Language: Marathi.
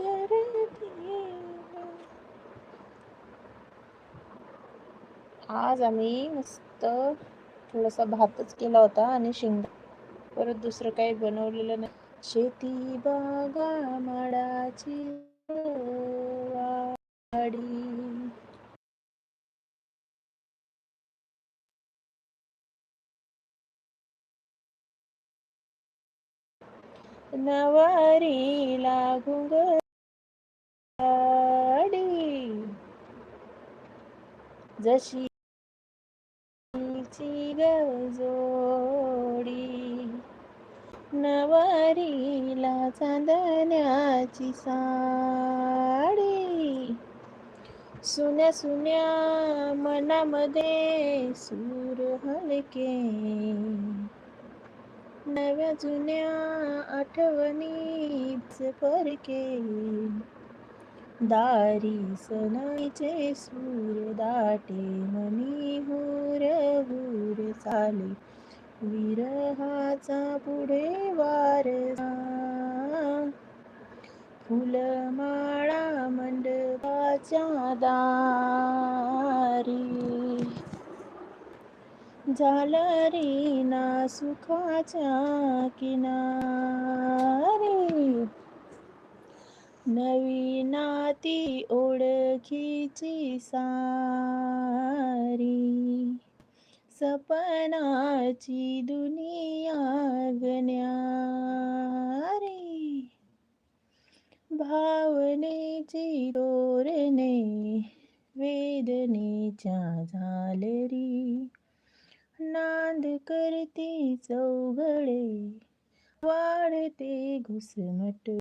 करते. आज आम्ही मस्त थोडासा भातच केला होता आणि परत दुसरं काही बनवलेलं नाही. शेती बागा माडाची वाडी, नवारीला घुंगराडी, जशी ची गजोडी, नवारीला चांदण्याची साडी, सुन्या सुन्या मनामध्ये सूर हलके, नव्या जुन्या आठवणीच परके, दारी सनाईचे सूर दाटे मनी हुर हुर चाले, विरहाचा पुढे वारसा, फुलमाळा मंडपाच्या दारी, झालरी ना सुखाच्या किनारी, नवी नाती ओळखीची सारी, सपनाची दुनिया गण्यारी, भावनेची तोरणे वेदनेच्या झालरी, नांद करते चौघडे वाढते घुसमट.